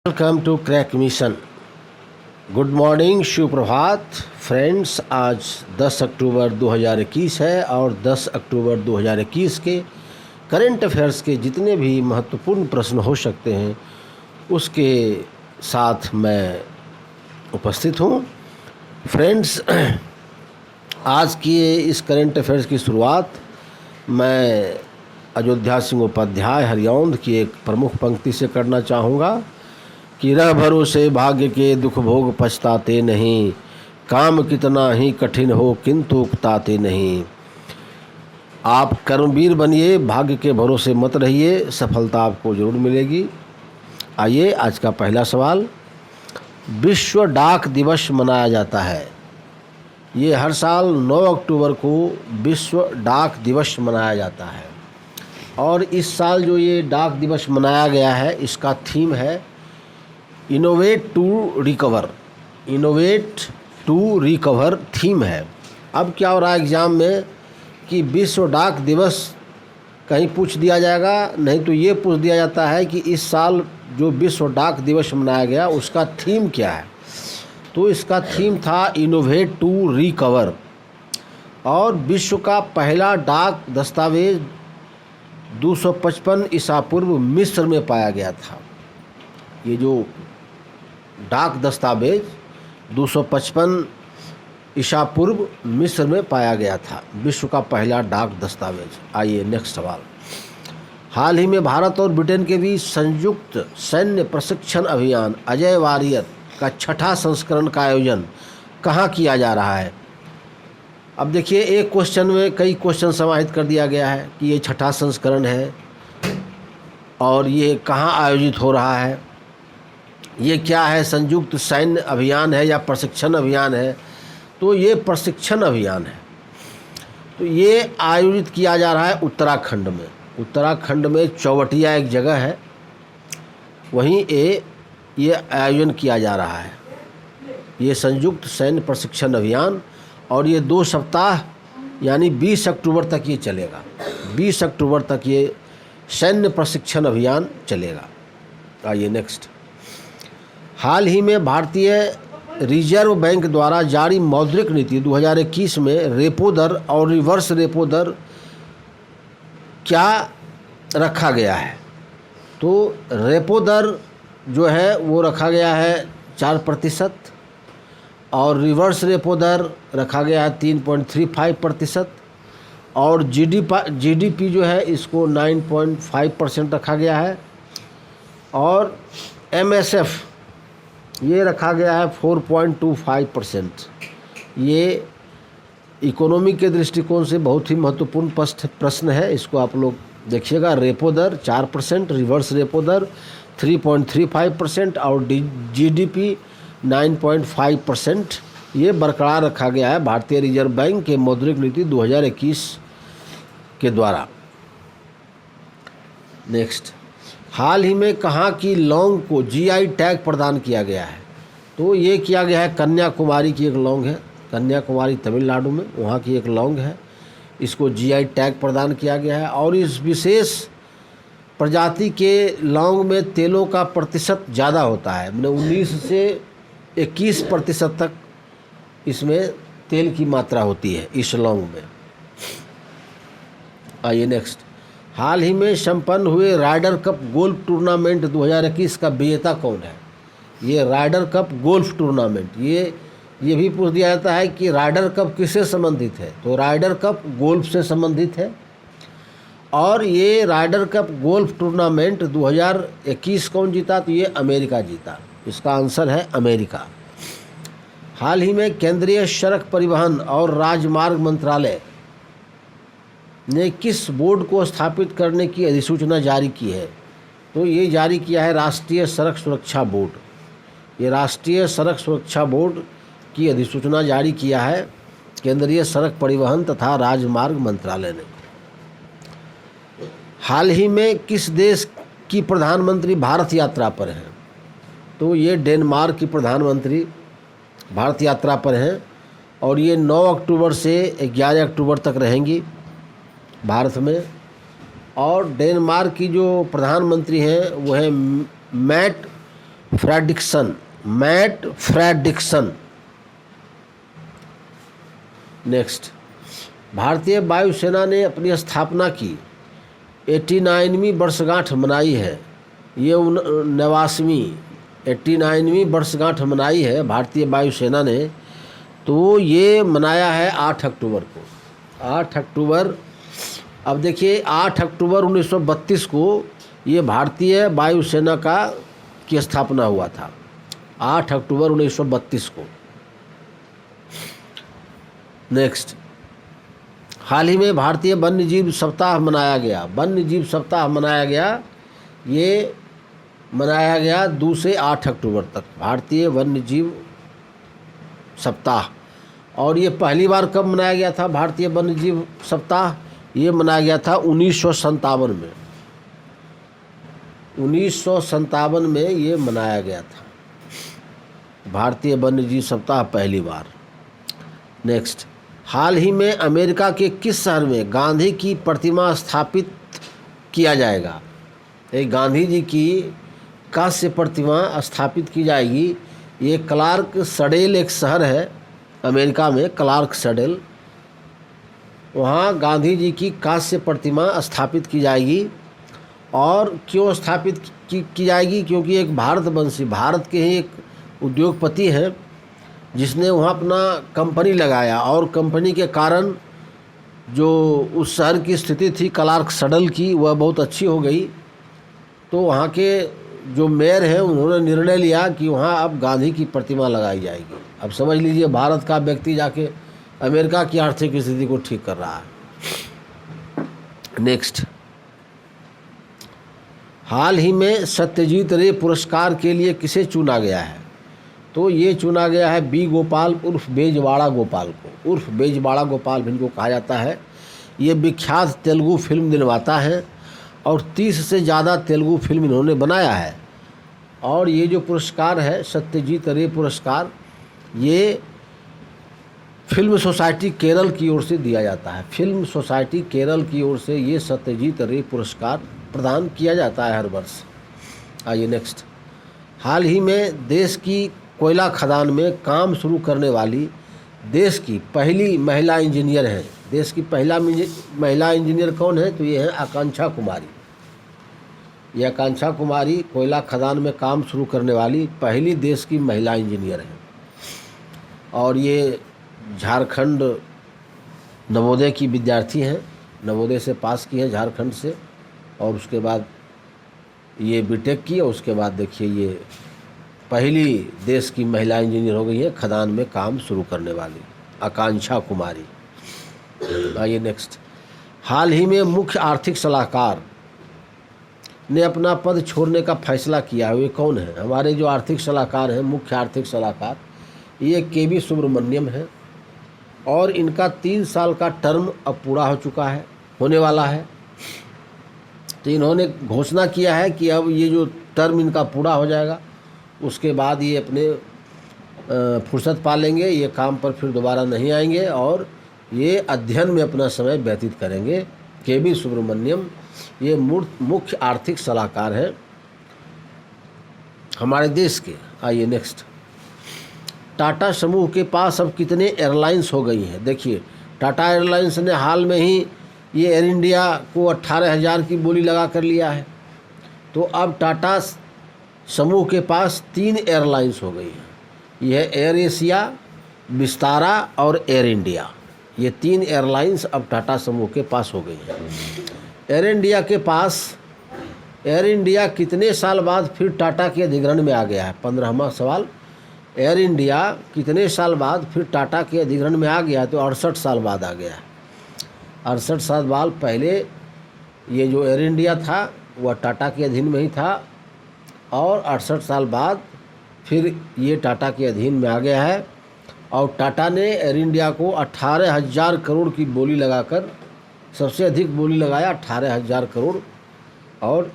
Welcome to crack mission. Good morning, शुभ प्रभात friends. आज 10 अक्टूबर 2021 है और 10 अक्टूबर 2021 के करंट अफेयर्स के जितने भी महत्वपूर्ण प्रश्न हो सकते हैं उसके साथ मैं उपस्थित हूँ। फ्रेंड्स, आज की इस करंट अफेयर्स की शुरुआत मैं अयोध्या सिंह उपाध्याय हरिऔंध की एक प्रमुख पंक्ति से करना चाहूँगा कि रह भरोसे भाग्य के दुख भोग पछताते नहीं, काम कितना ही कठिन हो किंतु उकताते नहीं। आप कर्मवीर बनिए, भाग्य के भरोसे मत रहिए, सफलता आपको जरूर मिलेगी। आइए आज का पहला सवाल। विश्व डाक दिवस मनाया जाता है। ये हर साल 9 अक्टूबर को विश्व डाक दिवस मनाया जाता है और इस साल जो ये डाक दिवस मनाया गया है इसका थीम है innovate to recover. Innovate to recover theme है। अब क्या हो रहा है एग्ज़ाम में कि विश्व डाक दिवस कहीं पूछ दिया जाएगा, नहीं तो ये पूछ दिया जाता है कि इस साल जो विश्व डाक दिवस मनाया गया उसका थीम क्या है। तो इसका थीम था इनोवेट टू रिकवर। और विश्व का पहला डाक दस्तावेज 255 ईसा पूर्व मिस्र में पाया गया था। ये जो डाक दस्तावेज 255 ईसा पूर्व मिस्र में पाया गया था, विश्व का पहला डाक दस्तावेज। आइए नेक्स्ट सवाल। हाल ही में भारत और ब्रिटेन के बीच संयुक्त सैन्य प्रशिक्षण अभियान अजय वॉरियर का 6ठा संस्करण का आयोजन कहाँ किया जा रहा है। अब देखिए, एक क्वेश्चन में कई क्वेश्चन समाहित कर दिया गया है कि ये 6ठा संस्करण है और ये कहाँ आयोजित हो रहा है, ये क्या है, संयुक्त सैन्य अभियान है या प्रशिक्षण अभियान है। तो ये प्रशिक्षण अभियान है। तो ये आयोजित किया जा रहा है उत्तराखंड में। उत्तराखंड में चौवटिया एक जगह है, वहीं ये आयोजन किया जा रहा है, ये संयुक्त सैन्य प्रशिक्षण अभियान। और ये 2 सप्ताह यानी 20 अक्टूबर तक ये चलेगा। 20 अक्टूबर तक ये सैन्य प्रशिक्षण अभियान चलेगा। आइए नेक्स्ट। हाल ही में भारतीय रिजर्व बैंक द्वारा जारी मौद्रिक नीति 2021 में रेपो दर और रिवर्स रेपो दर क्या रखा गया है। तो रेपो दर जो है वो रखा गया है 4% और रिवर्स रेपो दर रखा गया है 3.35% और जीडीपी जो है इसको 9.5% रखा गया है और MSF ये रखा गया है 4.25%। ये इकोनॉमी के दृष्टिकोण से बहुत ही महत्वपूर्ण प्रश्न है, इसको आप लोग देखिएगा। रेपो दर 4%, रिवर्स रेपो दर 3.35% और जीडीपी 9.5% ये बरकरार रखा गया है भारतीय रिजर्व बैंक के मौद्रिक नीति 2021 के द्वारा। नेक्स्ट। हाल ही में कहाँ की लौंग को GI टैग प्रदान किया गया है। तो ये किया गया है कन्याकुमारी की एक लौंग है, कन्याकुमारी तमिलनाडु में, वहाँ की एक लौंग है, इसको GI टैग प्रदान किया गया है। और इस विशेष प्रजाति के लौंग में तेलों का प्रतिशत ज़्यादा होता है, मतलब 19 से 21% तक इसमें तेल की मात्रा होती है इस लौंग में। आइए नेक्स्ट। हाल ही में संपन्न हुए राइडर कप गोल्फ टूर्नामेंट 2021 का विजेता कौन है। ये राइडर कप गोल्फ टूर्नामेंट ये भी पूछ दिया जाता है कि राइडर कप किससे संबंधित है। तो राइडर कप गोल्फ से संबंधित है और ये राइडर कप गोल्फ टूर्नामेंट 2021 कौन जीता। तो ये अमेरिका जीता। इसका आंसर है अमेरिका। हाल ही में केंद्रीय सड़क परिवहन और राजमार्ग मंत्रालय ने किस बोर्ड को स्थापित करने की अधिसूचना जारी की है। तो ये जारी किया है राष्ट्रीय सड़क सुरक्षा बोर्ड। ये राष्ट्रीय सड़क सुरक्षा बोर्ड की अधिसूचना जारी किया है केंद्रीय सड़क परिवहन तथा राजमार्ग मंत्रालय ने। हाल ही में किस देश की प्रधानमंत्री भारत यात्रा पर हैं। तो ये डेनमार्क की प्रधानमंत्री भारत यात्रा पर हैं और ये 9 अक्टूबर से 11 अक्टूबर तक रहेंगी भारत में। और डेनमार्क की जो प्रधानमंत्री हैं वो है Mette Frederiksen, Mette Frederiksen. Next, भारतीय वायुसेना ने अपनी स्थापना की 89वीं वर्षगांठ मनाई है। ये 89वीं वर्षगांठ मनाई है भारतीय वायुसेना ने, तो ये मनाया है 8 अक्टूबर को। 8 अक्टूबर, अब देखिए 8 अक्टूबर 1932 को ये भारतीय वायुसेना की स्थापना हुआ था, 8 अक्टूबर 1932 को। नेक्स्ट, हाल ही में भारतीय वन्यजीव सप्ताह मनाया गया। वन्यजीव सप्ताह मनाया गया, ये मनाया गया 2 से 8 अक्टूबर तक भारतीय वन्यजीव सप्ताह। और ये पहली बार कब मनाया गया था भारतीय वन्यजीव सप्ताह? ये मनाया गया था 1957 में। 1957 में ये मनाया गया था भारतीय वन्यजीव सप्ताह पहली बार। नेक्स्ट, हाल ही में अमेरिका के किस शहर में गांधी की प्रतिमा स्थापित किया जाएगा? एक गांधी जी की कांस्य प्रतिमा स्थापित की जाएगी। ये क्लार्क सडेल एक शहर है अमेरिका में, क्लार्क सडेल, वहाँ गांधी जी की कांस्य प्रतिमा स्थापित की जाएगी। और क्यों स्थापित की जाएगी? क्योंकि एक भारतवंशी, भारत के ही एक उद्योगपति हैं जिसने वहाँ अपना कंपनी लगाया, और कंपनी के कारण जो उस शहर की स्थिति थी क्लार्क सडेल की, वह बहुत अच्छी हो गई। तो वहाँ के जो मेयर हैं उन्होंने निर्णय लिया कि वहाँ अब गांधी की प्रतिमा लगाई जाएगी। अब समझ लीजिए भारत का व्यक्ति जाके अमेरिका की आर्थिक स्थिति को ठीक कर रहा है। नेक्स्ट, हाल ही में सत्यजीत रे पुरस्कार के लिए किसे चुना गया है? तो ये चुना गया है बी गोपाल उर्फ बेजवाड़ा गोपाल को। उर्फ बेजवाड़ा गोपाल इनको कहा जाता है। ये विख्यात तेलुगु फिल्म निर्माता हैं और 30 से ज़्यादा तेलुगु फिल्म इन्होंने बनाया है। और ये जो पुरस्कार है सत्यजीत रे पुरस्कार, ये फिल्म सोसाइटी केरल की ओर से दिया जाता है। फिल्म सोसाइटी केरल की ओर से ये सत्यजीत रे पुरस्कार प्रदान किया जाता है हर वर्ष। आइए नेक्स्ट, हाल ही में देश की कोयला खदान में काम शुरू करने वाली देश की पहली महिला इंजीनियर हैं। देश की पहला महिला इंजीनियर कौन है? तो ये है आकांक्षा कुमारी। ये आकांक्षा कुमारी कोयला खदान में काम शुरू करने वाली पहली देश की महिला इंजीनियर हैं। और ये झारखंड नवोदय की विद्यार्थी हैं, नवोदय से पास की हैं झारखंड से, और उसके बाद ये बीटेक की, और उसके बाद देखिए ये पहली देश की महिला इंजीनियर हो गई है खदान में काम शुरू करने वाली आकांक्षा कुमारी। आइए नेक्स्ट, हाल ही में मुख्य आर्थिक सलाहकार ने अपना पद छोड़ने का फैसला किया है। वे कौन है? हमारे जो आर्थिक सलाहकार हैं, मुख्य आर्थिक सलाहकार, ये के.वी. सुब्रमण्यम है। और इनका 3 साल का टर्म अब पूरा हो चुका है, होने वाला है। तो इन्होंने घोषणा किया है कि अब ये जो टर्म इनका पूरा हो जाएगा, उसके बाद ये अपने फुर्सत पा लेंगे, ये काम पर फिर दोबारा नहीं आएंगे और ये अध्ययन में अपना समय व्यतीत करेंगे। के.वी. सुब्रमण्यम ये मुख्य आर्थिक सलाहकार हैं हमारे देश के। आइए नेक्स्ट, टाटा समूह के पास अब कितने एयरलाइंस हो गई हैं? देखिए, टाटा एयरलाइंस ने हाल में ही ये एयर इंडिया को 18,000 की बोली लगा कर लिया है। तो अब टाटा समूह के पास 3 एयरलाइंस हो गई हैं। यह एयर एशिया, विस्तारा और एयर इंडिया। ये 3 एयरलाइंस अब टाटा समूह के पास हो गई हैं। एयर इंडिया के पास, एयर इंडिया कितने साल बाद फिर टाटा के अधिग्रहण में आ गया है? 15वां सवाल, एयर इंडिया कितने साल बाद फिर टाटा के अधिग्रहण में आ गया? तो 68 साल बाद आ गया है। 68 साल बाद पहले ये जो एयर इंडिया था वह टाटा के अधीन में ही था, और 68 साल बाद फिर ये टाटा के अधीन में आ गया है। और टाटा ने एयर इंडिया को 18,000 करोड़ की बोली लगाकर सबसे अधिक बोली लगाया, 18,000 करोड़, और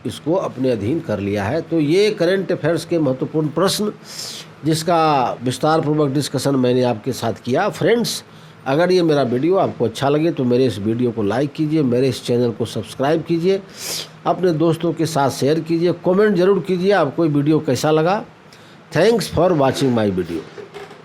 इसको अपने अधीन कर लिया है। तो ये करंट अफेयर्स के महत्वपूर्ण प्रश्न जिसका विस्तार पूर्वक डिस्कशन मैंने आपके साथ किया। फ्रेंड्स, अगर ये मेरा वीडियो आपको अच्छा लगे तो मेरे इस वीडियो को लाइक कीजिए, मेरे इस चैनल को सब्सक्राइब कीजिए, अपने दोस्तों के साथ शेयर कीजिए, कमेंट ज़रूर कीजिए आपको ये वीडियो कैसा लगा। Thanks for watching my video.